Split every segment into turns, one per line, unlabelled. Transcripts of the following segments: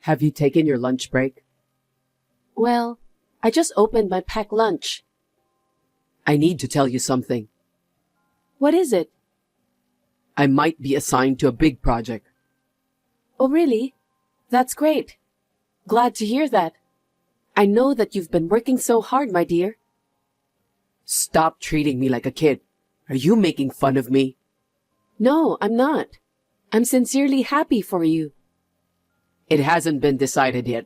Have you taken your lunch break?
Well, I just opened my packed lunch.
I need to tell you something.
What is it?
I might be assigned to a big project.
Oh, really? That's great. Glad to hear that. I know that you've been working so hard, my dear.
Stop treating me like a kid. Are you making fun of me?
No, I'm not. I'm sincerely happy for you.
It hasn't been decided yet.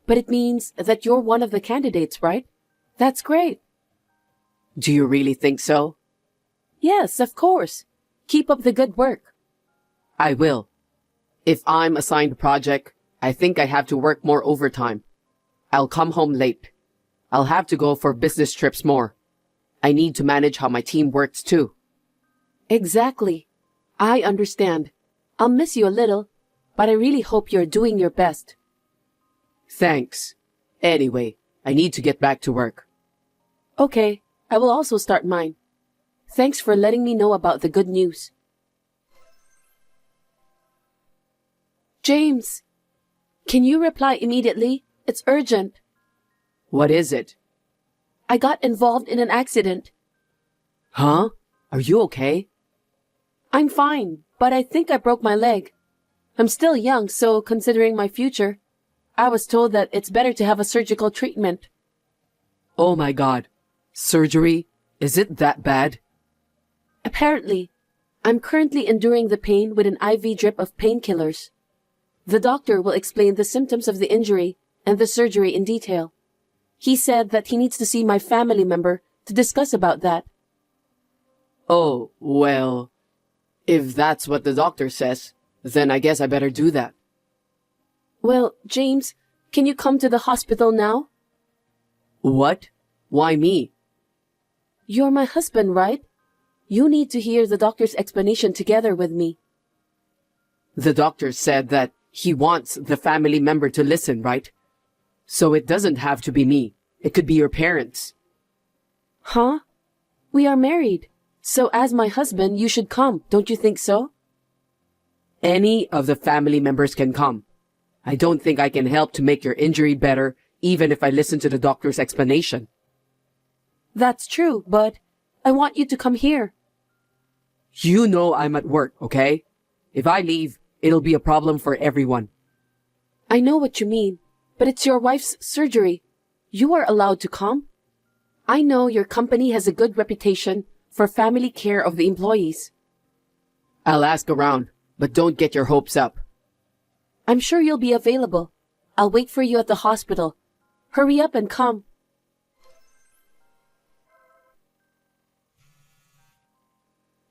But it means that you're one of the candidates, right? That's great.
Do you really think so?
Yes, of course. Keep up the good work.
I will. If I'm assigned a project, I think I have to work more overtime. I'll come home late. I'll have to go for business trips more. I need to manage how my team works too.
Exactly. I understand. I'll miss you a little, but I really hope you're doing your best.
Thanks. Anyway, I need to get back to work.
Okay, I will also start mine. Thanks for letting me know about the good news. James, can you reply immediately? It's urgent.
What is it?
I got involved in an accident.
Huh? Are you okay?
I'm fine, but I think I broke my leg. I'm still young, so considering my future, I was told that it's better to have a surgical treatment.
Oh my God. Surgery? Is it that bad?
Apparently, I'm currently enduring the pain with an IV drip of painkillers. The doctor will explain the symptoms of the injury and the surgery in detail. He said that he needs to see my family member to discuss about that.
Oh, well, if that's what the doctor says, then I guess I better do that.
Well, James, can you come to the hospital now?
What? Why me?
You're my husband, right? You need to hear the doctor's explanation together with me.
The doctor said that he wants the family member to listen, right? So it doesn't have to be me. It could be your parents.
Huh? We are married. So as my husband, you should come, don't you think so?
Any of the family members can come. I don't think I can help to make your injury better, even if I listen to the doctor's explanation.
That's true, but I want you to come here.
You know I'm at work, okay? If I leave, it'll be a problem for everyone.
I know what you mean, but it's your wife's surgery. You are allowed to come. I know your company has a good reputation for family care of the employees.
I'll ask around, but don't get your hopes up.
I'm sure you'll be available. I'll wait for you at the hospital. Hurry up and come.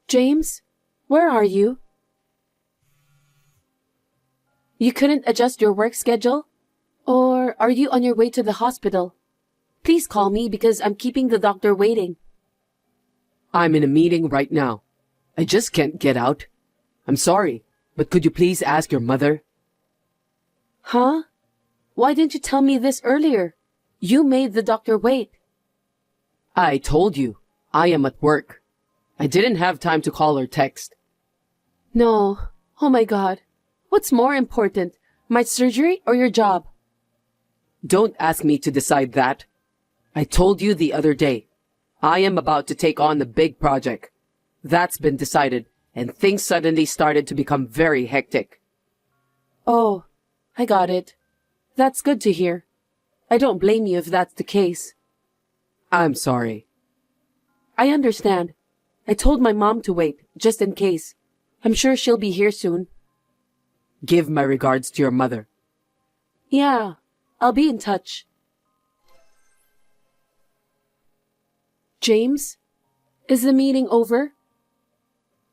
James, where are you? You couldn't adjust your work schedule? Or are you on your way to the hospital? Please call me because I'm keeping the doctor waiting.
I'm in a meeting right now. I just can't get out. I'm sorry, but could you please ask your mother?
Huh? Why didn't you tell me this earlier? You made the doctor wait.
I told you, I am at work. I didn't have time to call or text.
No. Oh my God. What's more important, my surgery or your job?
Don't ask me to decide that. I told you the other day, I am about to take on the big project. That's been decided, and things suddenly started to become very hectic.
Oh, I got it. That's good to hear. I don't blame you if that's the case.
I'm sorry.
I understand. I told my mom to wait, just in case. I'm sure she'll be here soon.
Give my regards to your mother.
Yeah, I'll be in touch. James, is the meeting over?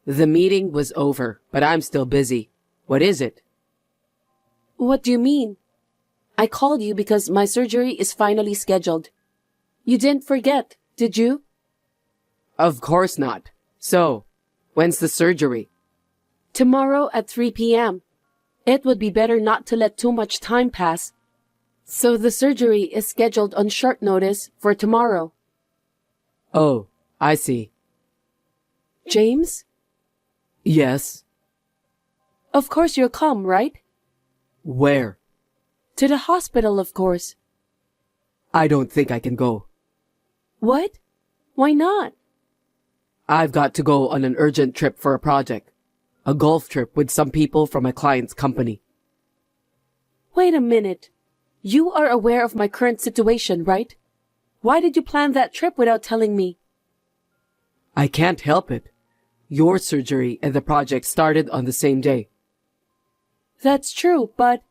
The meeting was over, but I'm still busy. What is it?
What do you mean? I called you because my surgery is finally scheduled. You didn't forget, did you?
Of course not. So, when's the surgery?
Tomorrow at 3 p.m. It would be better not to let too much time pass. So the surgery is scheduled on short notice for tomorrow.
Oh, I see.
James?
Yes.
Of course you'll come, right?
Where?
To the hospital, of course.
I don't think I can go.
What? Why not?
I've got to go on an urgent trip for a project. A golf trip with some people from my client's company.
Wait a minute. You are aware of my current situation, right? Why did you plan that trip without telling me?
I can't help it. Your surgery and the project started on the same day.
That's true, but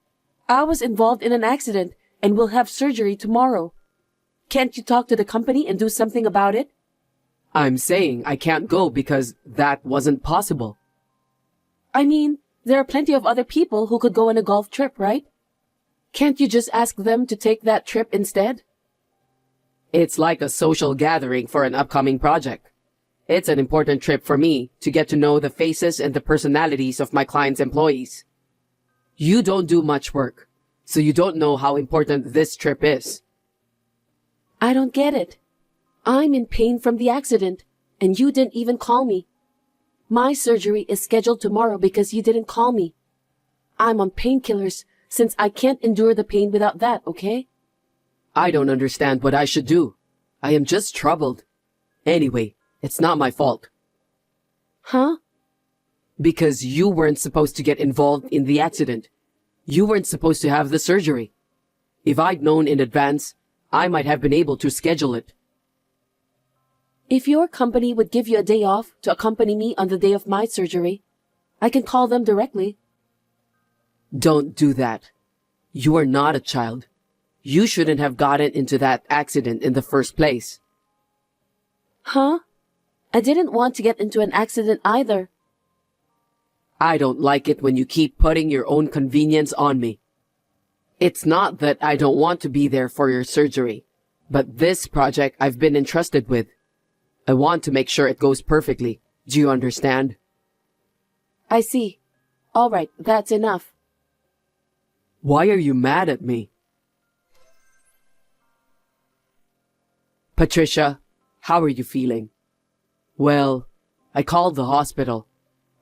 I was involved in an accident and will have surgery tomorrow. Can't you talk to the company and do something about it?
I'm saying I can't go because that wasn't possible.
I mean, there are plenty of other people who could go on a golf trip, right? Can't you just ask them to take that trip instead?
It's like a social gathering for an upcoming project. It's an important trip for me to get to know the faces and the personalities of my client's employees. You don't do much work, so you don't know how important this trip is.
I don't get it. I'm in pain from the accident, and you didn't even call me. My surgery is scheduled tomorrow because you didn't call me. I'm on painkillers since I can't endure the pain without that, okay?
I don't understand what I should do. I am just troubled. Anyway, it's not my fault.
Huh?
Because you weren't supposed to get involved in the accident. You weren't supposed to have the surgery. If I'd known in advance, I might have been able to schedule it.
If your company would give you a day off to accompany me on the day of my surgery, I can call them directly.
Don't do that. You are not a child. You shouldn't have gotten into that accident in the first place.
Huh? I didn't want to get into an accident either.
I don't like it when you keep putting your own convenience on me. It's not that I don't want to be there for your surgery, but this project I've been entrusted with. I want to make sure it goes perfectly. Do you understand?
I see. All right, that's enough.
Why are you mad at me? Patricia, how are you feeling? Well, I called the hospital.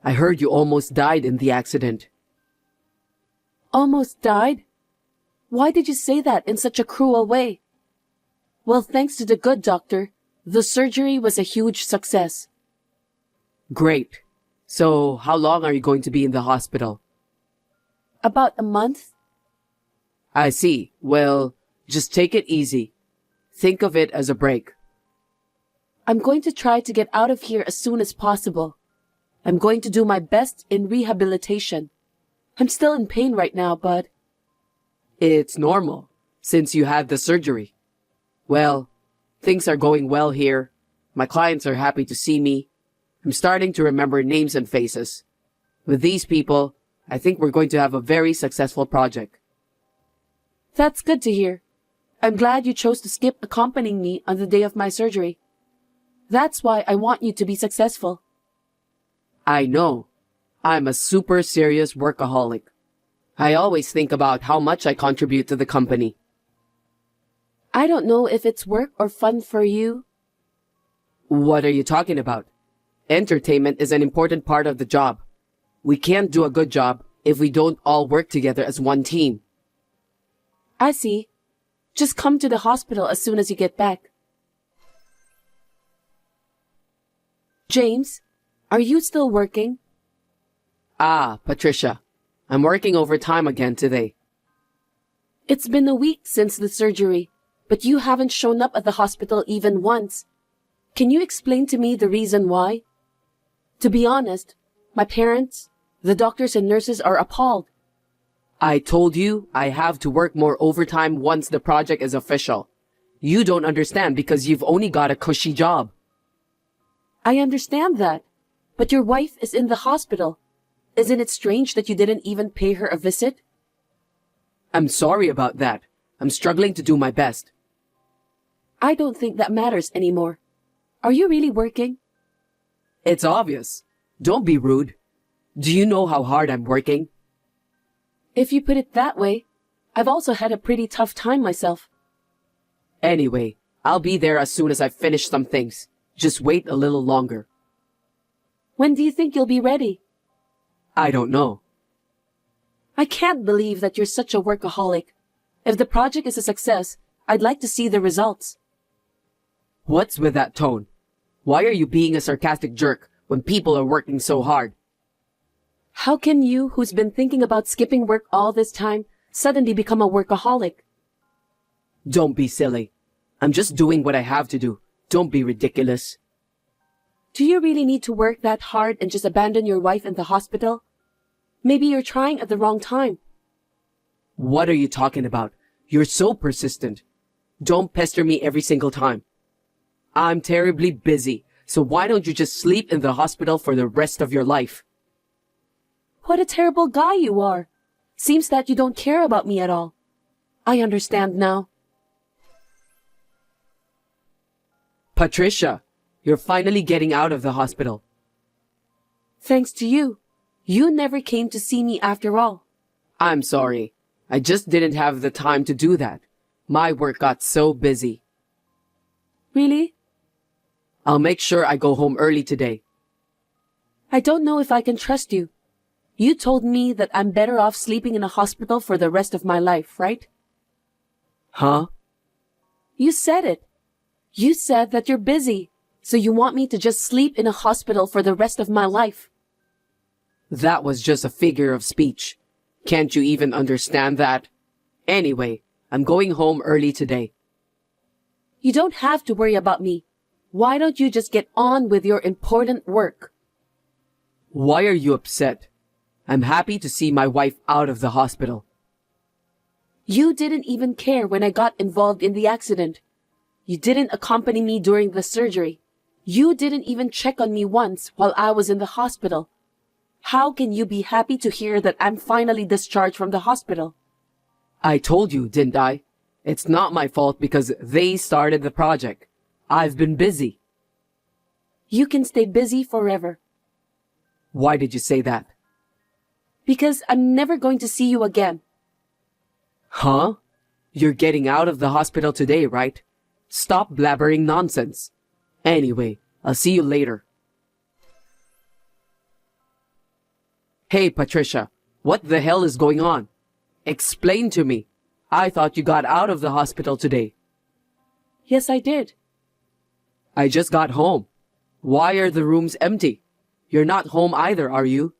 I heard you almost died in the accident.
Almost died? Why did you say that in such a cruel way? Well, thanks to the good doctor, the surgery was a huge success.
Great. So, how long are you going to be in the hospital?
About a month?
I see. Well, just take it easy. Think of it as a break.
I'm going to try to get out of here as soon as possible. I'm going to do my best in rehabilitation. I'm still in pain right now, but...
It's normal, since you had the surgery. Well, things are going well here. My clients are happy to see me. I'm starting to remember names and faces. With these people, I think we're going to have a very successful project.
That's good to hear. I'm glad you chose to skip accompanying me on the day of my surgery. That's why I want you to be successful.
I know. I'm a super serious workaholic. I always think about how much I contribute to the company.
I don't know if it's work or fun for you.
What are you talking about? Entertainment is an important part of the job. We can't do a good job if we don't all work together as one team.
I see. Just come to the hospital as soon as you get back. James, are you still working?
Ah, Patricia. I'm working overtime again today.
It's been a week since the surgery, but you haven't shown up at the hospital even once. Can you explain to me the reason why? To be honest, my parents, the doctors and nurses are appalled.
I told you I have to work more overtime once the project is official. You don't understand because you've only got a cushy job.
I understand that, but your wife is in the hospital. Isn't it strange that you didn't even pay her a visit?
I'm sorry about that. I'm struggling to do my best.
I don't think that matters anymore. Are you really working?
It's obvious. Don't be rude. Do you know how hard I'm working?
If you put it that way, I've also had a pretty tough time myself.
Anyway, I'll be there as soon as I've finished some things. Just wait a little longer.
When do you think you'll be ready?
I don't know.
I can't believe that you're such a workaholic. If the project is a success, I'd like to see the results.
What's with that tone? Why are you being a sarcastic jerk when people are working so hard?
How can you, who's been thinking about skipping work all this time, suddenly become a workaholic?
Don't be silly. I'm just doing what I have to do. Don't be ridiculous.
Do you really need to work that hard and just abandon your wife in the hospital? Maybe you're trying at the wrong time.
What are you talking about? You're so persistent. Don't pester me every single time. I'm terribly busy, so why don't you just sleep in the hospital for the rest of your life?
What a terrible guy you are. Seems that you don't care about me at all. I understand now.
Patricia, you're finally getting out of the hospital.
Thanks to you. You never came to see me after all.
I'm sorry. I just didn't have the time to do that. My work got so busy.
Really?
I'll make sure I go home early today.
I don't know if I can trust you. You told me that I'm better off sleeping in a hospital for the rest of my life, right?
Huh?
You said it. You said that you're busy, so you want me to just sleep in a hospital for the rest of my life.
That was just a figure of speech. Can't you even understand that? Anyway, I'm going home early today.
You don't have to worry about me. Why don't you just get on with your important work?
Why are you upset? I'm happy to see my wife out of the hospital.
You didn't even care when I got involved in the accident. You didn't accompany me during the surgery. You didn't even check on me once while I was in the hospital. How can you be happy to hear that I'm finally discharged from the hospital?
I told you, didn't I? It's not my fault because they started the project. I've been busy.
You can stay busy forever.
Why did you say that?
Because I'm never going to see you again.
Huh? You're getting out of the hospital today, right? Stop blabbering nonsense. Anyway, I'll see you later. Hey, Patricia, what the hell is going on? Explain to me. I thought you got out of the hospital today.
Yes, I did.
I just got home. Why are the rooms empty? You're not home either, are you?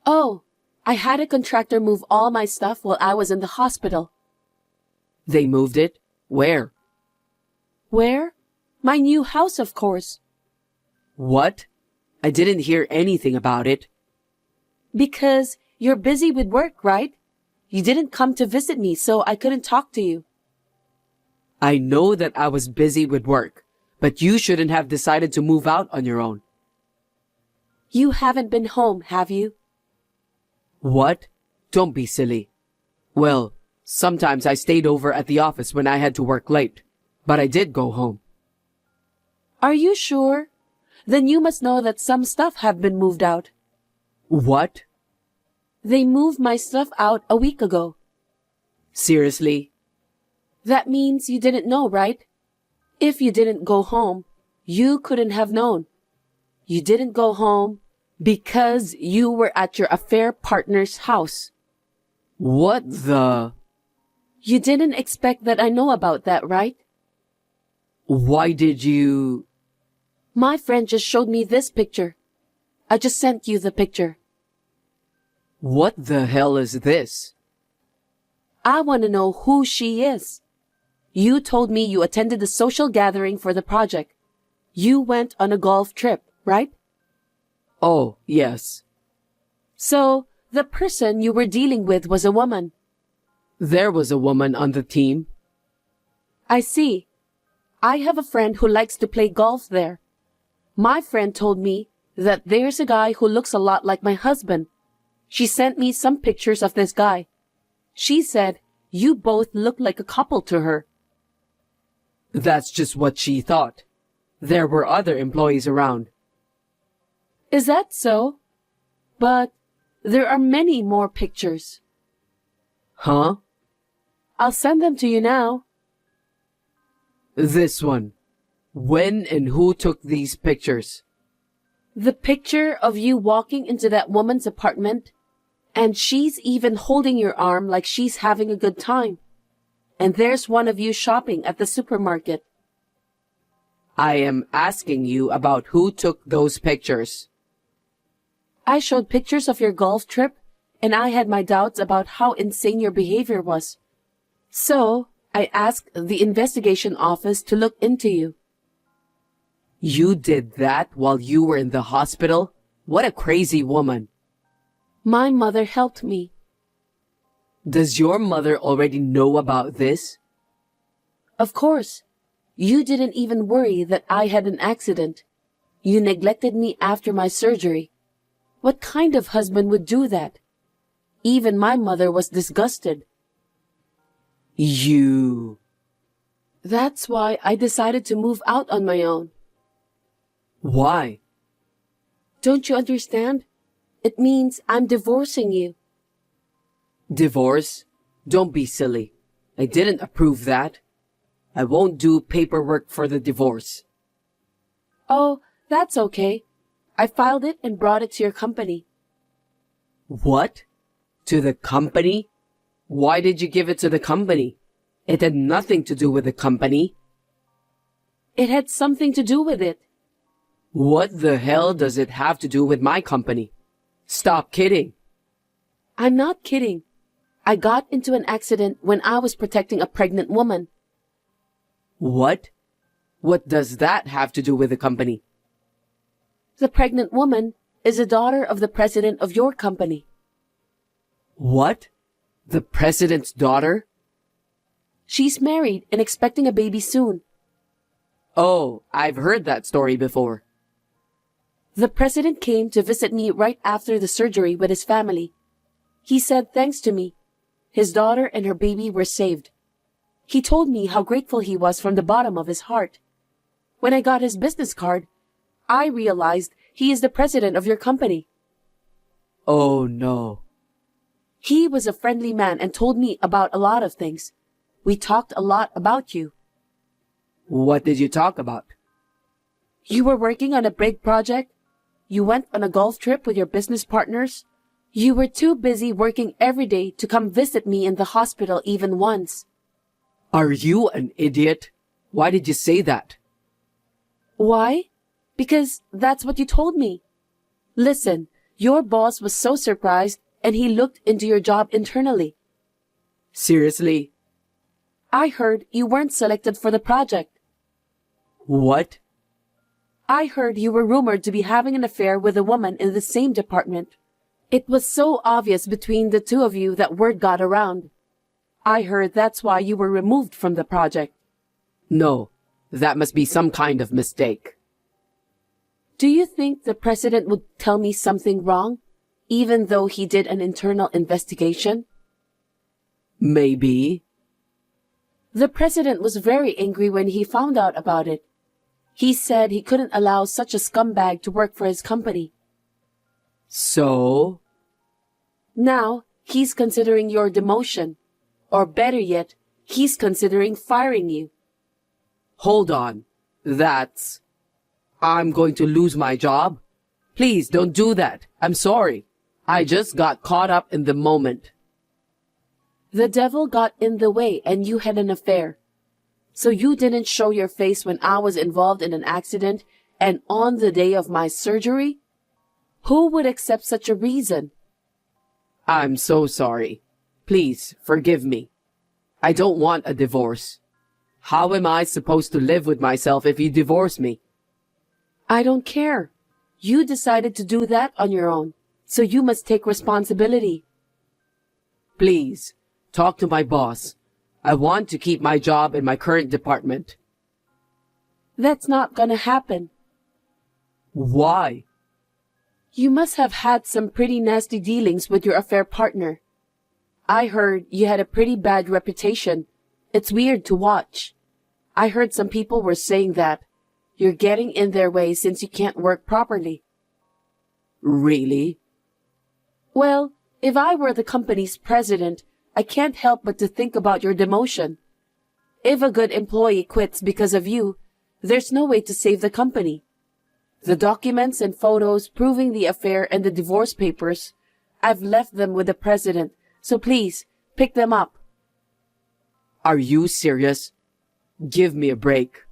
Oh, I had a contractor move all my stuff while I was in the hospital.
They moved it? Where?
Where? My new house, of course.
What? I didn't hear anything about it.
Because you're busy with work, right? You didn't come to visit me, so I couldn't talk to you.
I know that I was busy with work, but you shouldn't have decided to move out on your own.
You haven't been home, have you?
What? Don't be silly. Well, sometimes I stayed over at the office when I had to work late, but I did go home.
Are you sure? Then you must know that some stuff have been moved out.
What?
They moved my stuff out a week ago.
Seriously?
That means you didn't know, right? If you didn't go home, you couldn't have known. You didn't go home because you were at your affair partner's house.
What the?
You didn't expect that I know about that, right?
Why did you?
My friend just showed me this picture. I just sent you the picture.
What the hell is this?
I want to know who she is. You told me you attended the social gathering for the project. You went on a golf trip, right?
Oh, yes.
So, the person you were dealing with was a woman.
There was a woman on the team.
I see. I have a friend who likes to play golf there. My friend told me that there's a guy who looks a lot like my husband. She sent me some pictures of this guy. She said you both look like a couple to her.
That's just what she thought. There were other employees around.
Is that so? But there are many more pictures.
Huh?
I'll send them to you now.
This one. When and who took these pictures?
The picture of you walking into that woman's apartment And she's even holding your arm like she's having a good time. And there's one of you shopping at the supermarket.
I am asking you about who took those pictures.
I showed pictures of your golf trip, and I had my doubts about how insane your behavior was. So, I asked the investigation office to look into you.
You did that while you were in the hospital? What a crazy woman.
My mother helped me.
Does your mother already know about this?
Of course. You didn't even worry that I had an accident. You neglected me after my surgery. What kind of husband would do that? Even my mother was disgusted.
You...
That's why I decided to move out on my own.
Why?
Don't you understand? It means I'm divorcing you.
Divorce? Don't be silly. I didn't approve that. I won't do paperwork for the divorce.
Oh, that's okay. I filed it and brought it to your company.
What? To the company? Why did you give it to the company? It had nothing to do with the company.
It had something to do with it.
What the hell does it have to do with my company? Stop kidding.
I'm not kidding. I got into an accident when I was protecting a pregnant woman.
What? What does that have to do with the company?
The pregnant woman is a daughter of the president of your company.
What? The president's daughter?
She's married and expecting a baby soon.
Oh, I've heard that story before.
The president came to visit me right after the surgery with his family. He said thanks to me, his daughter and her baby were saved. He told me how grateful he was from the bottom of his heart. When I got his business card, I realized he is the president of your company.
Oh no.
He was a friendly man and told me about a lot of things. We talked a lot about you.
What did you talk about?
You were working on a big project. You went on a golf trip with your business partners. You were too busy working every day to come visit me in the hospital even once.
Are you an idiot? Why did you say that?
Why? Because that's what you told me. Listen, your boss was so surprised and he looked into your job internally.
Seriously?
I heard you weren't selected for the project.
What?
I heard you were rumored to be having an affair with a woman in the same department. It was so obvious between the two of you that word got around. I heard that's why you were removed from the project.
No, that must be some kind of mistake.
Do you think the president would tell me something wrong, even though he did an internal investigation?
Maybe.
The president was very angry when he found out about it. He said he couldn't allow such a scumbag to work for his company.
So?
Now, he's considering your demotion. Or better yet, he's considering firing you.
Hold on. I'm going to lose my job? Please don't do that. I'm sorry. I just got caught up in the moment.
The devil got in the way and you had an affair. So you didn't show your face when I was involved in an accident and on the day of my surgery? Who would accept such a reason?
I'm so sorry. Please forgive me. I don't want a divorce. How am I supposed to live with myself if you divorce me?
I don't care. You decided to do that on your own, so you must take responsibility.
Please, talk to my boss. I want to keep my job in my current department.
That's not gonna happen.
Why?
You must have had some pretty nasty dealings with your affair partner. I heard you had a pretty bad reputation. It's weird to watch. I heard some people were saying that. You're getting in their way since you can't work properly.
Really?
Well, if I were the company's president, I can't help but to think about your demotion. If a good employee quits because of you, there's no way to save the company. The documents and photos proving the affair and the divorce papers, I've left them with the president, so please, pick them up.
Are you serious? Give me a break.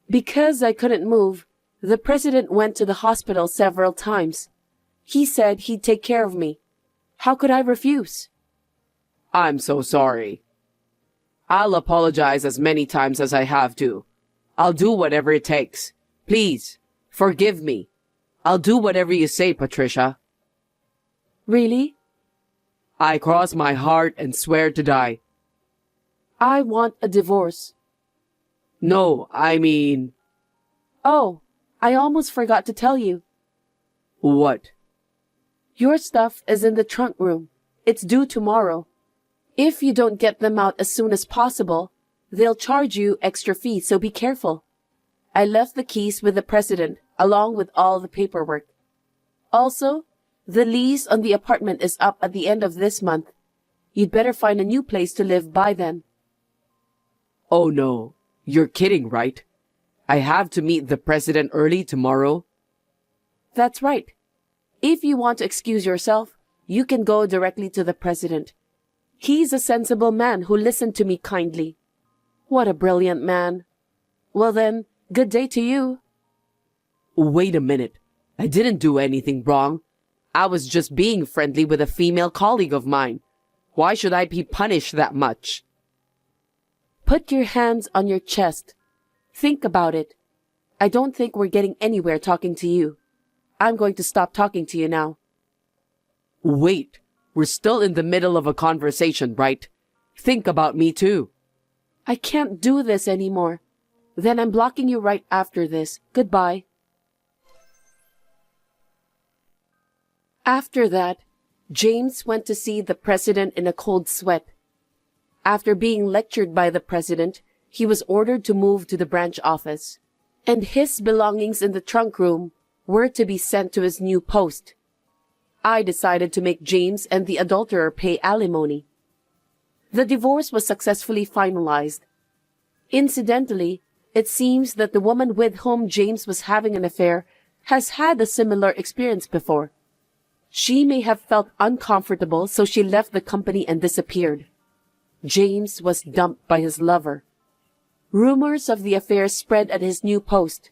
Because I couldn't move, the president went to the hospital several times. He said he'd take care of me. How could I refuse?
I'm so sorry. I'll apologize as many times as I have to. I'll do whatever it takes. Please, forgive me. I'll do whatever you say, Patricia.
Really?
I cross my heart and swear to die.
I want a divorce.
No, I mean...
Oh, I almost forgot to tell you.
What?
Your stuff is in the trunk room. It's due tomorrow. If you don't get them out as soon as possible, they'll charge you extra fees, so be careful. I left the keys with the president, along with all the paperwork. Also, the lease on the apartment is up at the end of this month. You'd better find a new place to live by then.
Oh no, you're kidding, right? I have to meet the president early tomorrow?
That's right. If you want to excuse yourself, you can go directly to the president. He's a sensible man who listened to me kindly. What a brilliant man. Well then, good day to you.
Wait a minute. I didn't do anything wrong. I was just being friendly with a female colleague of mine. Why should I be punished that much?
Put your hands on your chest. Think about it. I don't think we're getting anywhere talking to you. I'm going to stop talking to you now.
Wait, we're still in the middle of a conversation, right? Think about me too.
I can't do this anymore. Then I'm blocking you right after this. Goodbye. After that, James went to see the president in a cold sweat. After being lectured by the president, he was ordered to move to the branch office, and his belongings in the trunk room were to be sent to his new post. I decided to make James and the adulterer pay alimony. The divorce was successfully finalized. Incidentally, it seems that the woman with whom James was having an affair has had a similar experience before. She may have felt uncomfortable, so she left the company and disappeared. James was dumped by his lover. Rumors of the affair spread at his new post.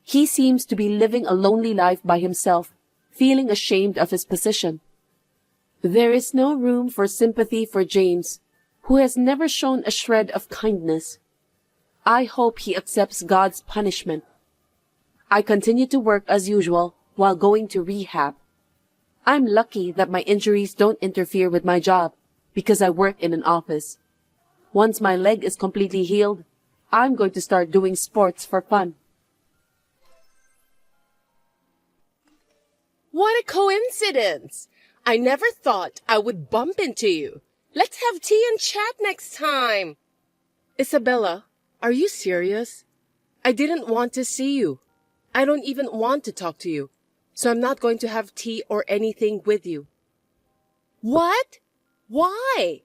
He seems to be living a lonely life by himself, feeling ashamed of his position. There is no room for sympathy for James, who has never shown a shred of kindness. I hope he accepts God's punishment. I continue to work as usual while going to rehab. I'm lucky that my injuries don't interfere with my job because I work in an office. Once my leg is completely healed, I'm going to start doing sports for fun.
What a coincidence! I never thought I would bump into you. Let's have tea and chat next time. Isabella, are you serious? I didn't want to see you. I don't even want to talk to you. So I'm not going to have tea or anything with you. What? Why?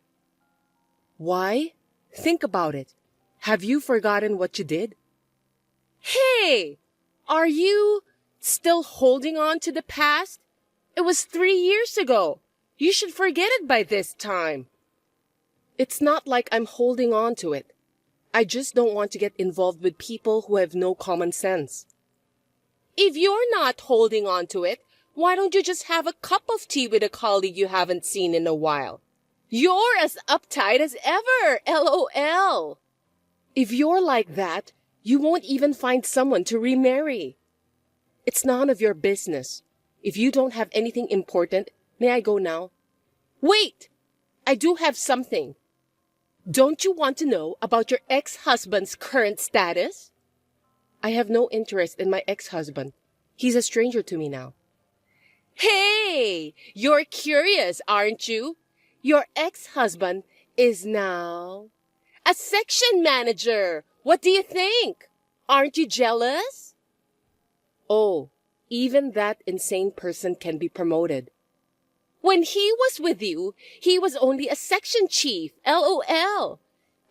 Why? Think about it. Have you forgotten what you did? Hey! Are you still holding on to the past? It was 3 years ago. You should forget it by this time. It's not like I'm holding on to it. I just don't want to get involved with people who have no common sense. If you're not holding on to it, why don't you just have a cup of tea with a colleague you haven't seen in a while? You're as uptight as ever, LOL. If you're like that, you won't even find someone to remarry. It's none of your business. If you don't have anything important, may I go now? Wait! I do have something. Don't you want to know about your ex-husband's current status? I have no interest in my ex-husband. He's a stranger to me now. Hey! You're curious, aren't you? Your ex-husband is now a section manager. What do you think? Aren't you jealous? Oh, even that insane person can be promoted. When he was with you, he was only a section chief, LOL.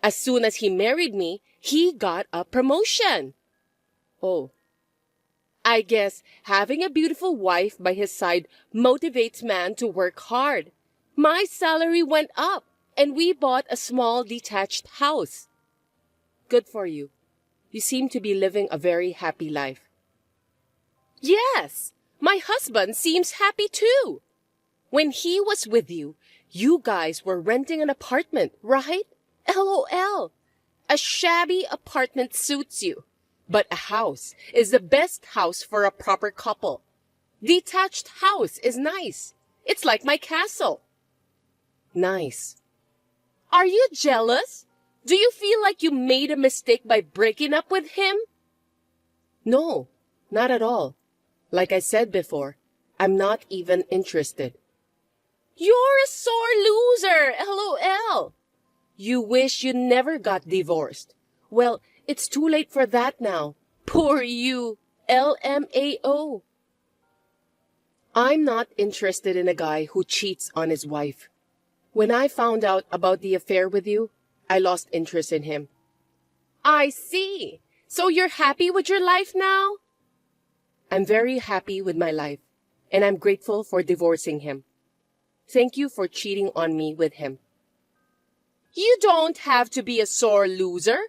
As soon as he married me, he got a promotion. Oh, I guess having a beautiful wife by his side motivates man to work hard. My salary went up, and we bought a small detached house. Good for you. You seem to be living a very happy life. Yes, my husband seems happy too. When he was with you, you guys were renting an apartment, right? LOL. A shabby apartment suits you, but a house is the best house for a proper couple. Detached house is nice. It's like my castle. Nice. Are you jealous? Do you feel like you made a mistake by breaking up with him? No, not at all. Like I said before, I'm not even interested. You're a sore loser, LOL. You wish you never got divorced. Well, it's too late for that now. Poor you, LMAO. I'm not interested in a guy who cheats on his wife. When I found out about the affair with you, I lost interest in him. I see. So you're happy with your life now? I'm very happy with my life, and I'm grateful for divorcing him. Thank you for cheating on me with him. You don't have to be a sore loser.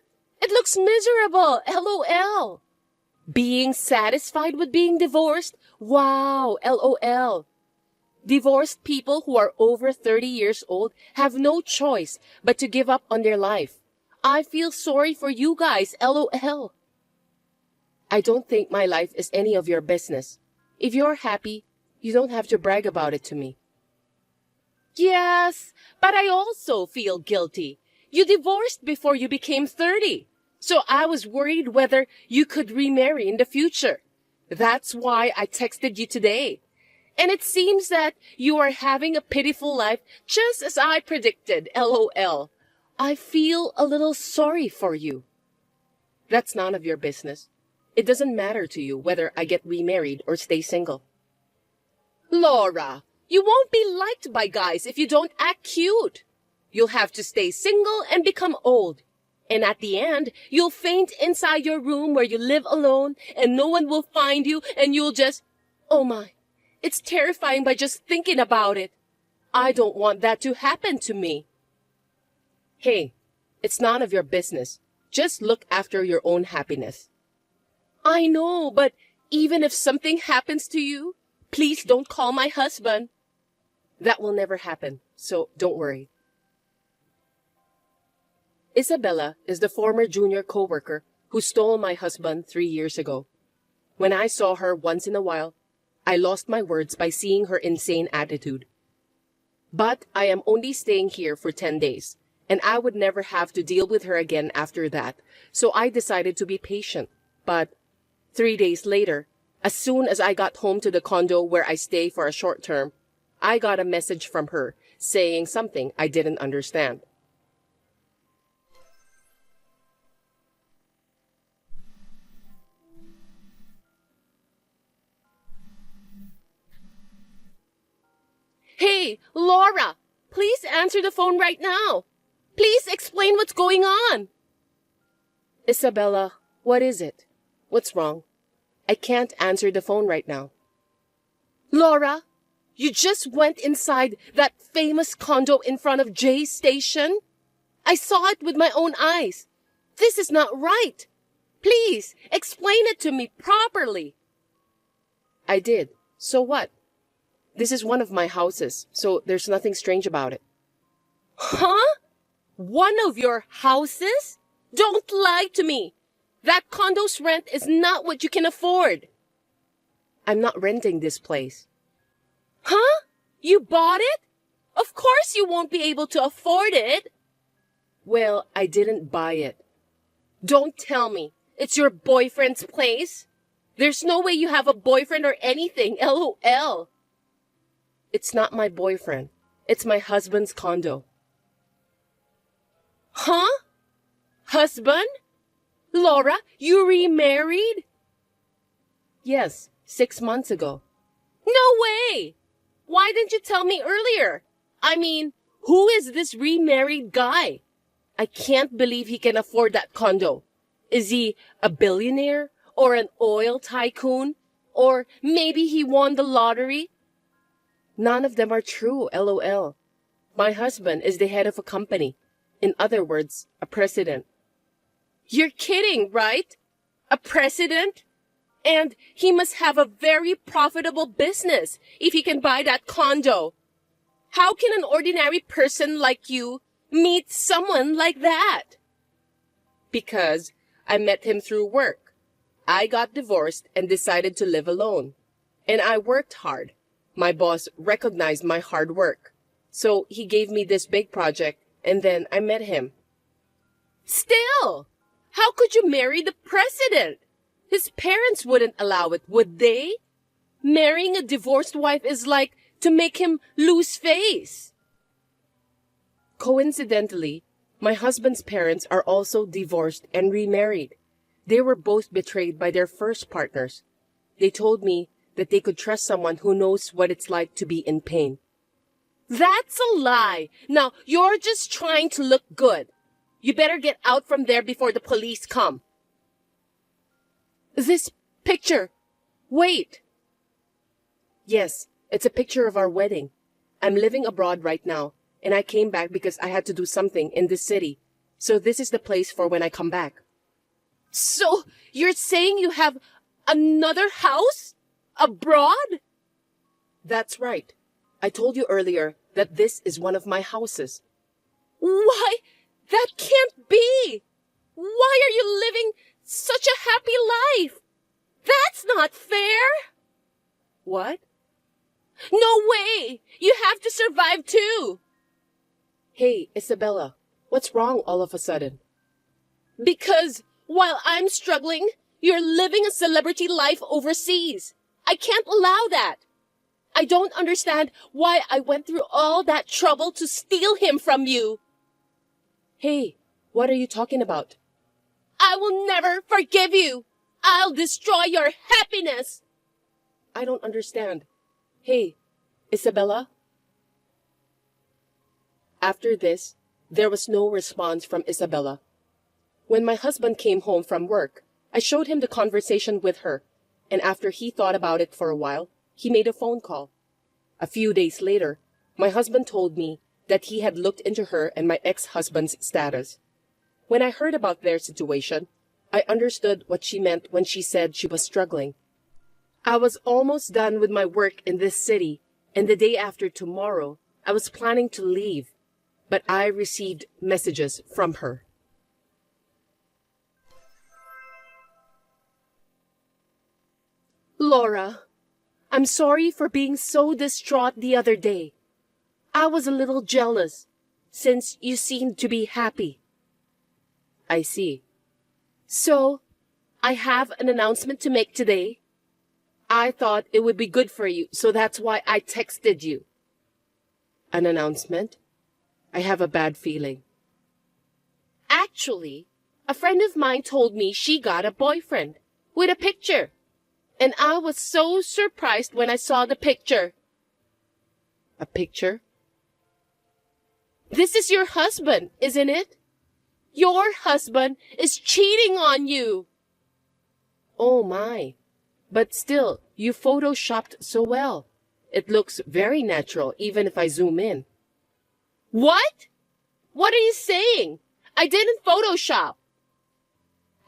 It looks miserable, LOL. Being satisfied with being divorced? Wow, LOL. Divorced people who are over 30 years old have no choice but to give up on their life. I feel sorry for you guys, LOL. I don't think my life is any of your business. If you're happy, you don't have to brag about it to me. Yes, but I also feel guilty. You divorced before you became 30. So I was worried whether you could remarry in the future. That's why I texted you today. And it seems that you are having a pitiful life just as I predicted, LOL. I feel a little sorry for you. That's none of your business. It doesn't matter to you whether I get remarried or stay single. Laura, you won't be liked by guys if you don't act cute. You'll have to stay single and become old. And at the end, you'll faint inside your room where you live alone and no one will find you and you'll just... Oh my, it's terrifying by just thinking about it. I don't want that to happen to me. Hey, it's none of your business. Just look after your own happiness. I know, but even if something happens to you, please don't call my husband. That will never happen, so don't worry. Isabella is the former junior coworker who stole my husband 3 years ago. When I saw her once in a while, I lost my words by seeing her insane attitude. But I am only staying here for 10 days, and I would never have to deal with her again after that, so I decided to be patient. But 3 days later, as soon as I got home to the condo where I stay for a short term, I got a message from her saying something I didn't understand. Hey, Laura, please answer the phone right now. Please explain what's going on. Isabella, what is it? What's wrong? I can't answer the phone right now. Laura, you just went inside that famous condo in front of Jay's station? I saw it with my own eyes. This is not right. Please, explain it to me properly. I did. So what? This is one of my houses, so there's nothing strange about it. Huh? One of your houses? Don't lie to me. That condo's rent is not what you can afford. I'm not renting this place. Huh? You bought it? Of course you won't be able to afford it. Well, I didn't buy it. Don't tell me it's your boyfriend's place. There's no way you have a boyfriend or anything, LOL. It's not my boyfriend. It's my husband's condo. Huh? Husband? Laura, you remarried? Yes, 6 months ago. No way! Why didn't you tell me earlier? I mean, who is this remarried guy? I can't believe he can afford that condo. Is he a billionaire or an oil tycoon? Or maybe he won the lottery. None of them are true, LOL. My husband is the head of a company. In other words, a president. You're kidding, right? A president? And he must have a very profitable business if he can buy that condo. How can an ordinary person like you meet someone like that? Because I met him through work. I got divorced and decided to live alone. And I worked hard. My boss recognized my hard work. So he gave me this big project, and then I met him. Still, how could you marry the president? His parents wouldn't allow it, would they? Marrying a divorced wife is like to make him lose face. Coincidentally, my husband's parents are also divorced and remarried. They were both betrayed by their first partners. They told me that they could trust someone who knows what it's like to be in pain. That's a lie. Now, you're just trying to look good. You better get out from there before the police come. This picture. Wait. Yes, it's a picture of our wedding. I'm living abroad right now, and I came back because I had to do something in this city. So this is the place for when I come back. So, you're saying you have another house? Abroad? That's right. I told you earlier that this is one of my houses. Why? That can't be! Why are you living such a happy life? That's not fair! What? No way! You have to survive too! Hey, Isabella, what's wrong all of a sudden? Because while I'm struggling, you're living a celebrity life overseas. I can't allow that. I don't understand why I went through all that trouble to steal him from you. Hey, what are you talking about? I will never forgive you. I'll destroy your happiness. I don't understand. Hey, Isabella? After this, there was no response from Isabella. When my husband came home from work, I showed him the conversation with her, and after he thought about it for a while, he made a phone call. A few days later, my husband told me that he had looked into her and my ex-husband's status. When I heard about their situation, I understood what she meant when she said she was struggling. I was almost done with my work in this city, and the day after tomorrow, I was planning to leave, but I received messages from her. Laura, I'm sorry for being so distraught the other day. I was a little jealous, since you seemed to be happy. I see. So, I have an announcement to make today. I thought it would be good for you, so that's why I texted you. An announcement? I have a bad feeling. Actually, a friend of mine told me she got a boyfriend with a picture. And I was so surprised when I saw the picture. A picture? This is your husband, isn't it? Your husband is cheating on you. Oh my. But still, you photoshopped so well. It looks very natural, even if I zoom in. What? What are you saying? I didn't Photoshop.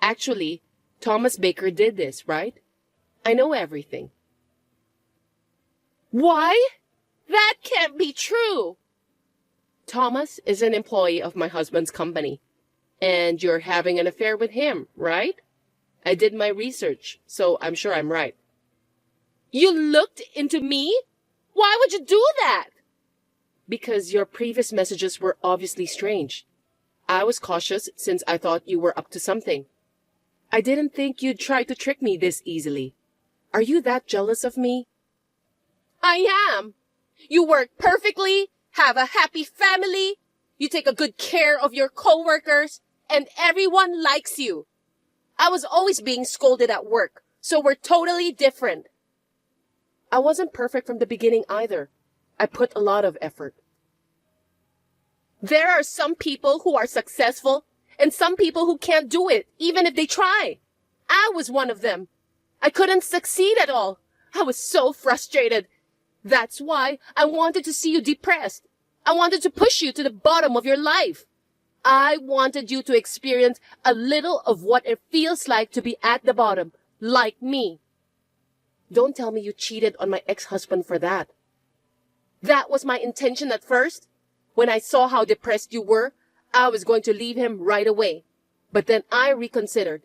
Actually, Thomas Baker did this, right? I know everything. Why? That can't be true. Thomas is an employee of my husband's company. And you're having an affair with him, right? I did my research, so I'm sure I'm right. You looked into me? Why would you do that? Because your previous messages were obviously strange. I was cautious since I thought you were up to something. I didn't think you'd try to trick me this easily. Are you that jealous of me? I am. You work perfectly, have a happy family, you take a good care of your coworkers, and everyone likes you. I was always being scolded at work, so we're totally different. I wasn't perfect from the beginning either. I put a lot of effort. There are some people who are successful and some people who can't do it, even if they try. I was one of them. I couldn't succeed at all. I was so frustrated. That's why I wanted to see you depressed. I wanted to push you to the bottom of your life. I wanted you to experience a little of what it feels like to be at the bottom, like me. Don't tell me you cheated on my ex-husband for that. That was my intention at first. When I saw how depressed you were, I was going to leave him right away. But then I reconsidered.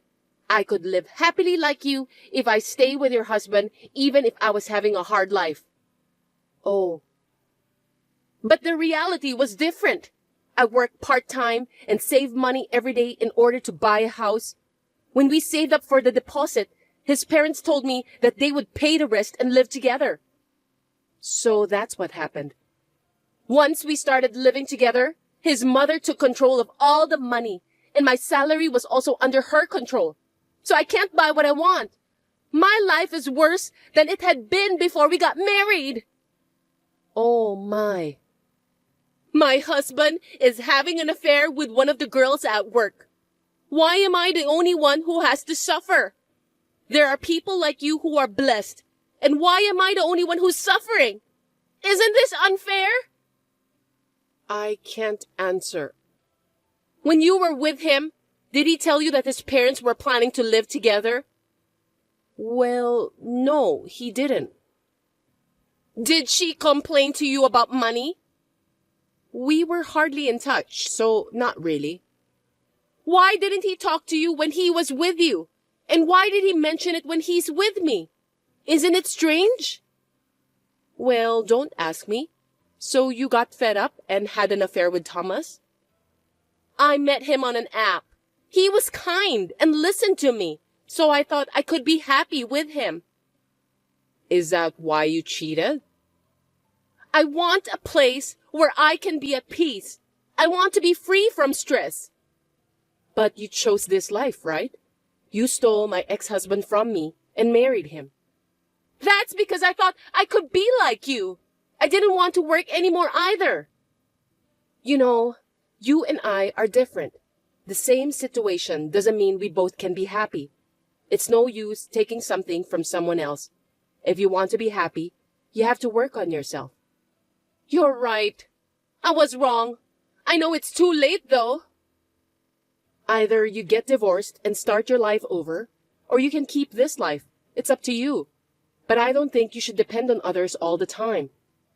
I could live happily like you if I stay with your husband, even if I was having a hard life. Oh. But the reality was different. I worked part-time and saved money every day in order to buy a house. When we saved up for the deposit, his parents told me that they would pay the rest and live together. So that's what happened. Once we started living together, his mother took control of all the money, and my salary was also under her control. So I can't buy what I want. My life is worse than it had been before we got married. Oh my. My husband is having an affair with one of the girls at work. Why am I the only one who has to suffer? There are people like you who are blessed. And why am I the only one who's suffering? Isn't this unfair? I can't answer. When you were with him, did he tell you that his parents were planning to live together? Well, no, he didn't. Did she complain to you about money? We were hardly in touch, so not really. Why didn't he talk to you when he was with you? And why did he mention it when he's with me? Isn't it strange? Well, don't ask me. So you got fed up and had an affair with Thomas? I met him on an app. He was kind and listened to me, so I thought I could be happy with him. Is that why you cheated? I want a place where I can be at peace. I want to be free from stress. But you chose this life, right? You stole my ex-husband from me and married him. That's because I thought I could be like you. I didn't want to work anymore either. You know, you and I are different. The same situation doesn't mean we both can be happy. It's no use taking something from someone else. If you want to be happy, you have to work on yourself. You're right. I was wrong. I know it's too late, though. Either you get divorced and start your life over, or you can keep this life. It's up to you. But I don't think you should depend on others all the time.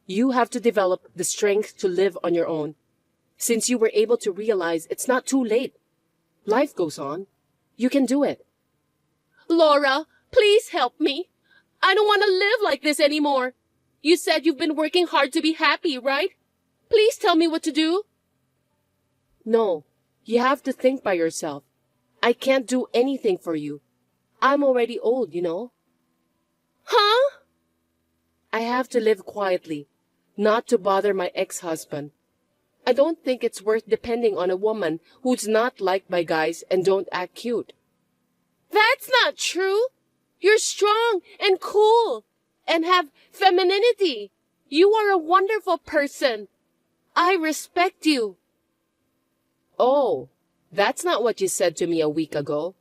You have to develop the strength to live on your own. Since you were able to realize it's not too late. Life goes on. You can do it. Laura, please help me. I don't want to live like this anymore. You said you've been working hard to be happy, right? Please tell me what to do. No, you have to think by yourself. I can't do anything for you. I'm already old, you know. Huh? I have to live quietly, not to bother my ex-husband. I don't think it's worth depending on a woman who's not liked by guys and don't act cute. That's not true. You're strong and cool and have femininity. You are a wonderful person. I respect you. Oh, that's not what you said to me a week ago.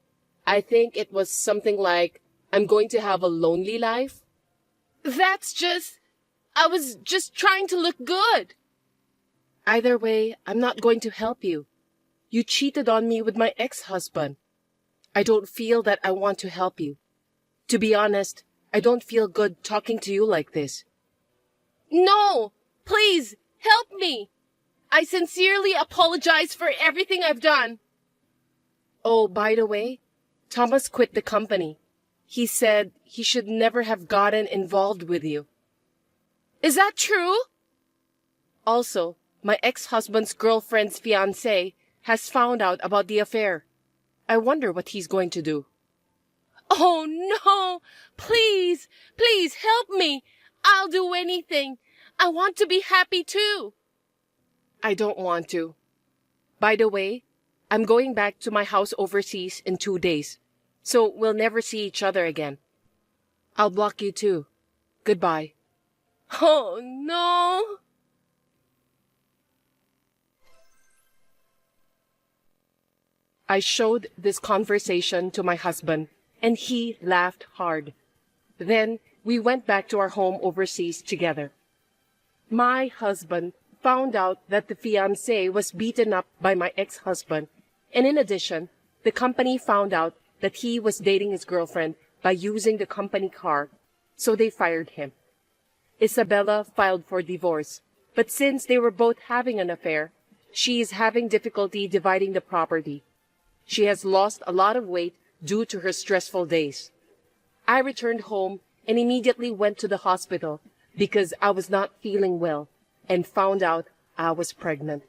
I think it was something like, I'm going to have a lonely life. I was just trying to look good. Either way, I'm not going to help you. You cheated on me with my ex-husband. I don't feel that I want to help you. To be honest, I don't feel good talking to you like this. No! Please, help me! I sincerely apologize for everything I've done. Oh, by the way, Thomas quit the company. He said he should never have gotten involved with you. Is that true? Also, my ex-husband's girlfriend's fiancé has found out about the affair. I wonder what he's going to do. Oh, no! Please, please help me! I'll do anything. I want to be happy too. I don't want to. By the way, I'm going back to my house overseas in 2 days, so we'll never see each other again. I'll block you too. Goodbye. Oh, no! I showed this conversation to my husband, and he laughed hard. Then we went back to our home overseas together. My husband found out that the fiancé was beaten up by my ex-husband, and in addition, the company found out that he was dating his girlfriend by using the company car, so they fired him. Isabella filed for divorce, but since they were both having an affair, she is having difficulty dividing the property. She has lost a lot of weight due to her stressful days. I returned home and immediately went to the hospital because I was not feeling well and found out I was pregnant.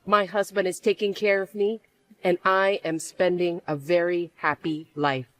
My husband is taking care of me and I am spending a very happy life.